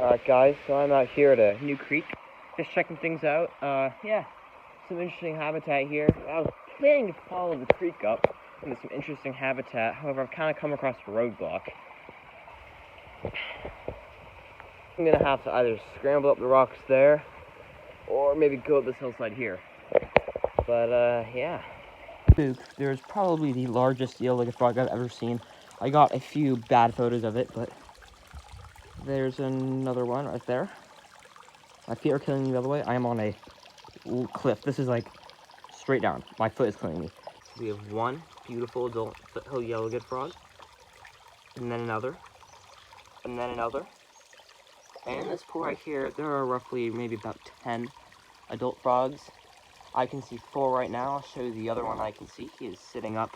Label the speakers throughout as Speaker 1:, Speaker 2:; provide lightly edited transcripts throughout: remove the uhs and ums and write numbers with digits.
Speaker 1: Alright guys, so I'm out here at a new creek, just checking things out. Yeah, some interesting habitat here. I was planning to follow the creek up into some interesting habitat, however I've kind of come across a roadblock. I'm gonna have to either scramble up the rocks there, or maybe go up this hillside here. But yeah. There's probably the largest yellow-legged frog I've ever seen. I got a few bad photos of it, but there's another one right there. My feet are killing me, by the way. I am on a cliff. This is like straight down. My foot is killing me. We have one beautiful adult foothill yellow-legged frog, and then another, and then another. And in this pool right here, there are roughly maybe about 10 adult frogs. I can see 4 right now. I'll show you the other one I can see. He is sitting up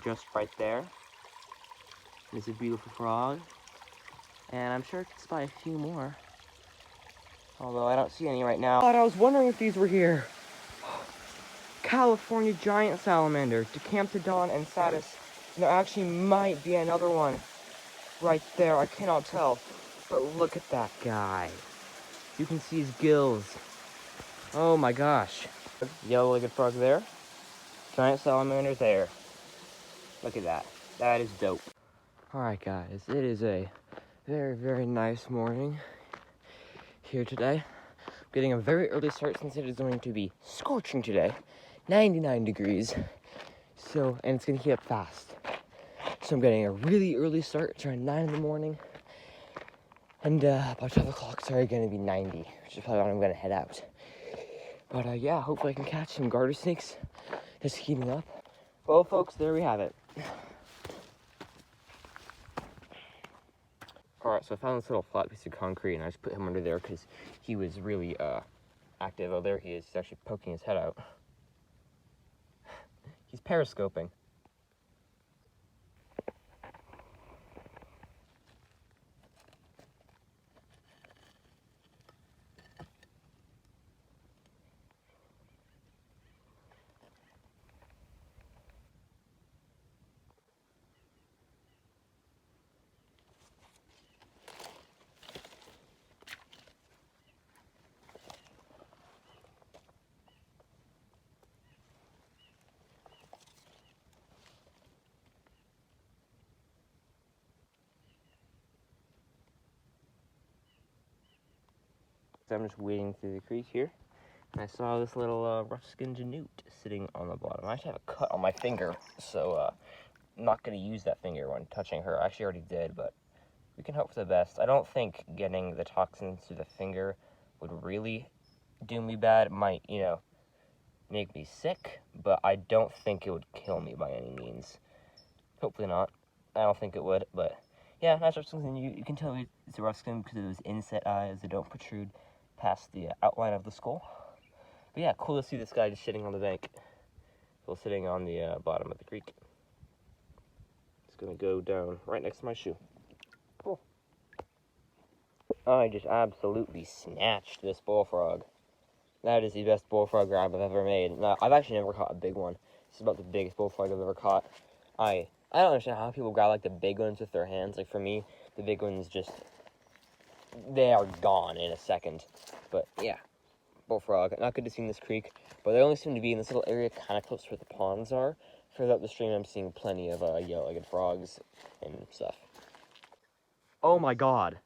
Speaker 1: just right there. He's a beautiful frog. And I'm sure I can spy a few more, although I don't see any right now. But I was wondering if these were here. California giant salamander, Decamptodon and satis. And there actually might be another one right there. I cannot tell. But look at that guy. You can see his gills. Oh my gosh. Yellow-legged frog there. Giant salamander there. Look at that. That is dope. Alright guys, it is a very, very nice morning here today. I'm getting a very early start since it is going to be scorching today. 99 degrees. So, and it's going to heat up fast. So I'm getting a really early start. It's around 9 in the morning. And by 12 o'clock it's already going to be 90, which is probably when I'm going to head out. But yeah, hopefully I can catch some garter snakes just heating up. Well, folks, there we have it. Alright, so I found this little flat piece of concrete and I just put him under there because he was really active. Oh, there he is. He's actually poking his head out. He's periscoping. So I'm just wading through the creek here. And I saw this little rough-skinned newt sitting on the bottom. I actually have a cut on my finger, so I'm not going to use that finger when touching her. I actually already did, but we can hope for the best. I don't think getting the toxins to the finger would really do me bad. It might, you know, make me sick, but I don't think it would kill me by any means. Hopefully not. I don't think it would, but yeah, nice rough skin. You can tell it's a rough skin because of those inset eyes that don't protrude past the outline of the skull. But yeah, cool to see this guy just sitting on the bank. Well, sitting on the bottom of the creek. It's gonna go down right next to my shoe. Cool. I just absolutely snatched this bullfrog. That is the best bullfrog grab I've ever made. Now, I've actually never caught a big one. This is about the biggest bullfrog I've ever caught. I don't understand how people grab like the big ones with their hands. Like for me, the big ones just, they are gone in a second. But yeah, bullfrog. Not good to see in this creek, but they only seem to be in this little area kind of close to where the ponds are. Further up the stream, I'm seeing plenty of yellow-legged frogs and stuff. Oh my god.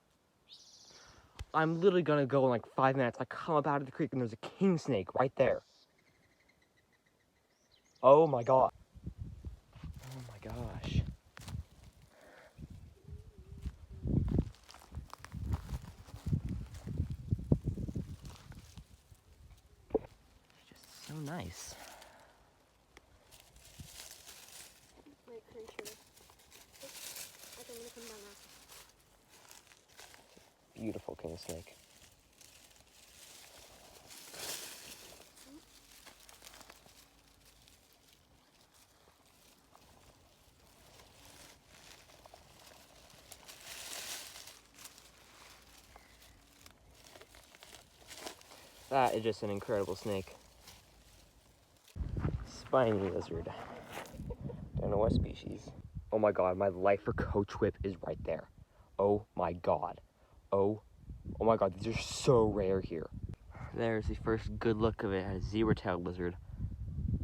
Speaker 1: I'm literally gonna go in like 5 minutes. I come up out of the creek and there's a king snake right there. Oh my god. Oh my gosh. It's just so nice. Beautiful king snake. That is just an incredible snake. Spiny lizard. Don't know what species. Oh my god, my life for coachwhip is right there. Oh my god. Oh Oh my god, these are so rare here. There's the first good look of it. It has a zebra-tailed lizard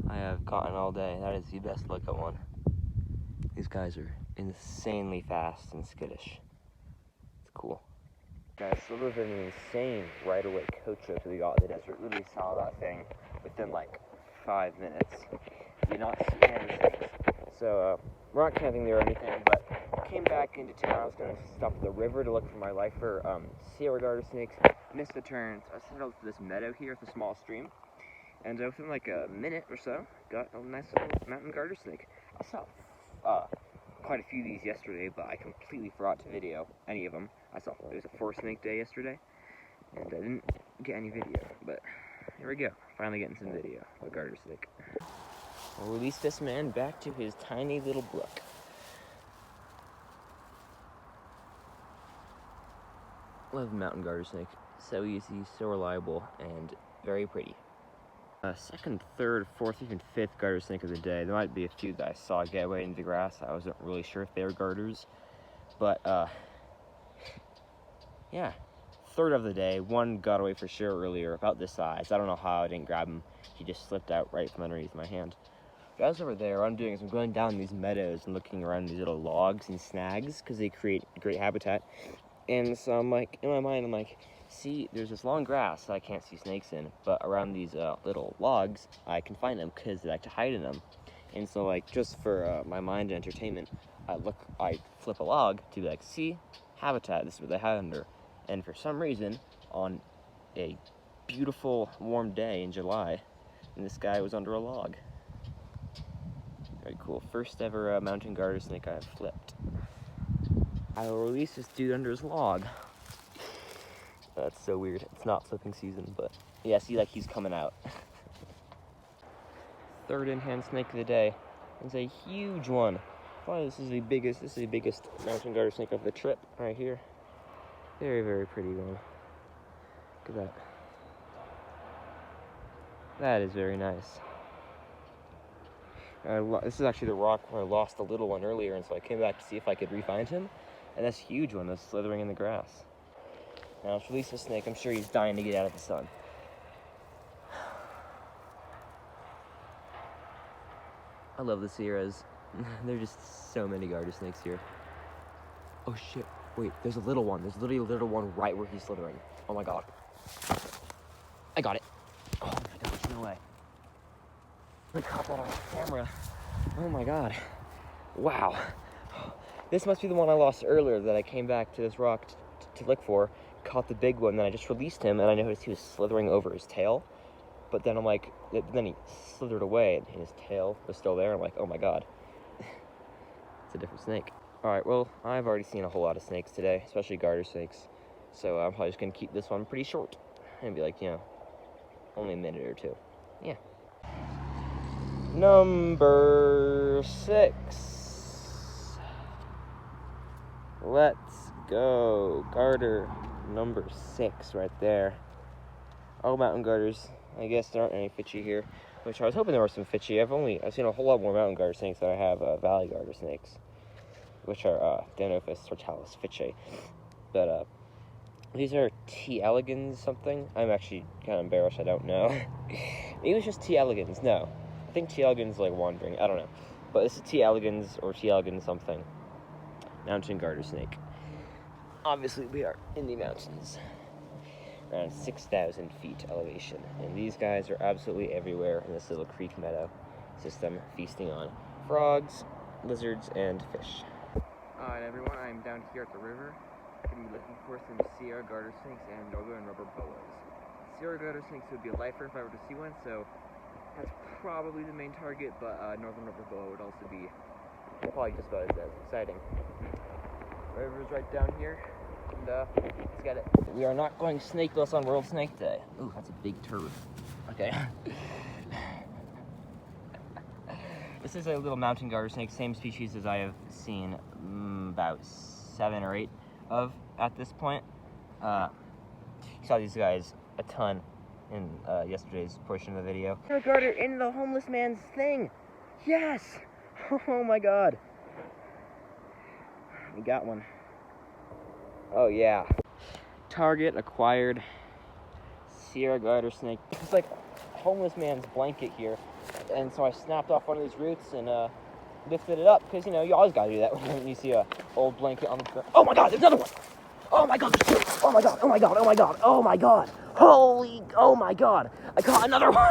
Speaker 1: I have gotten all day. That is the best look at one. These guys are insanely fast and skittish. It's cool. Guys, so there's an insane right-away coachwhip that we got in the desert. Literally saw that thing within like 5 minutes. Did not see any snakes. So we're not camping there or anything, but came back into town. I was going to stop at the river to look for my life for sea garter snakes. Missed the turns. I set out to this meadow here. It's a small stream. And within like a minute or so, got a nice little mountain garter snake. I saw quite a few of these yesterday, but I completely forgot to video any of them. I saw it was a 4-snake day yesterday, and I didn't get any video, but here we go. Finally getting some video of a garter snake. I'll release this man back to his tiny little brook. Love mountain garter snake. So easy, so reliable, and very pretty. Second, third, fourth, even fifth garter snake of the day. There might be a few that I saw get away into the grass. I wasn't really sure if they were garters, but yeah. Third of the day. One got away for sure earlier, about this size. I don't know how I didn't grab him. He just slipped out right from underneath my hand. Guys over there, what I'm doing is I'm going down these meadows and looking around these little logs and snags because they create great habitat. And so I'm like, in my mind, I'm like, see, there's this long grass that I can't see snakes in, but around these little logs, I can find them because they like to hide in them. And so, like, just for my mind and entertainment, I flip a log to be like, see, habitat, this is what they hide under. And for some reason, on a beautiful, warm day in July, and this guy was under a log. Very cool. First ever mountain garter snake I've flipped. I will release this dude under his log. That's so weird. It's not flipping season, but yeah, see, like, he's coming out. Third in-hand snake of the day. It's a huge one. Probably this is the biggest mountain garter snake of the trip right here. Very, very pretty one. Look at that. That is very nice. This is actually the rock where I lost the little one earlier, and so I came back to see if I could re-find him. And this huge one is slithering in the grass. Now let's release the snake. I'm sure he's dying to get out of the sun. I love the Sierras. There are just so many garter snakes here. Oh shit, wait, there's a little one. There's literally a little one right where he's slithering. Oh my god. I got it. Oh my gosh, no way. I caught that on camera. Oh my god. Wow. This must be the one I lost earlier that I came back to this rock to look for. Caught the big one, then I just released him, and I noticed he was slithering over his tail. But then I'm like, then he slithered away, and his tail was still there. I'm like, oh my god. It's a different snake. Alright, well, I've already seen a whole lot of snakes today, especially garter snakes. So I'm probably just going to keep this one pretty short. And be like, you know, only a minute or two. Yeah. Number 6. Let's go. Garter number 6 right there. All mountain garters. I guess there aren't any Fitchy here, which I was hoping there were some Fitchy. I've seen a whole lot more mountain garter snakes than I have valley garter snakes, which are Denophis tortalis Fitchy. But these are T. elegans something. I'm actually kind of embarrassed. I don't know. Maybe it's just T. elegans. No, I think T. elegans like wandering. I don't know, but this is T. elegans or T. elegans something. Mountain garter snake. Obviously, we are in the mountains, around 6,000 feet elevation, and these guys are absolutely everywhere in this little creek meadow system, feasting on frogs, lizards, and fish. Alright everyone, I'm down here at the river. I'm going to be looking for some Sierra garter snakes and northern rubber boas. Sierra garter snakes would be a lifer if I were to see one, so that's probably the main target, but northern rubber boa would also be probably just about as exciting. The river's right down here, and let's get it. We are not going snakeless on World Snake Day. Ooh, that's a big turd. Okay. This is a little mountain garter snake, same species as I have seen about 7 or 8 of at this point. Saw these guys a ton in yesterday's portion of the video. Garter in the homeless man's thing. Yes. Oh my god. We got one. Oh yeah. target acquired Sierra garter snake. It's like a homeless man's blanket here. And so I snapped off one of these roots and lifted it up, because, you know, you always gotta do that when you see a old blanket on the ground. Oh my god, there's another one! Oh my god, there's two! Oh my god, oh my god, oh my god, oh my god! Holy, oh my god! I caught another one!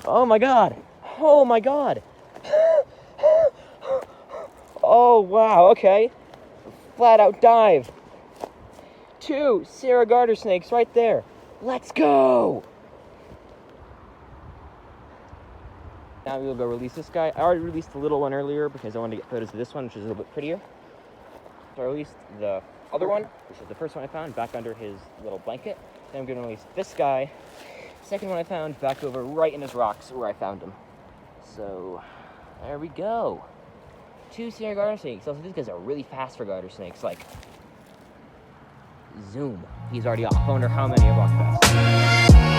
Speaker 1: Oh my god! Oh my god! Oh wow, okay. Flat out dive. 2 Sierra garter snakes right there. Let's go! Now we'll go release this guy. I already released the little one earlier because I wanted to get photos of this one, which is a little bit prettier. So I released the other one, which is the first one I found, back under his little blanket. Then I'm going to release this guy, second one I found, back over right in his rocks where I found him. So, there we go. 2 Sierra garter snakes. Also, these guys are really fast for garter snakes. Like, zoom. He's already off. I wonder how many have walked past.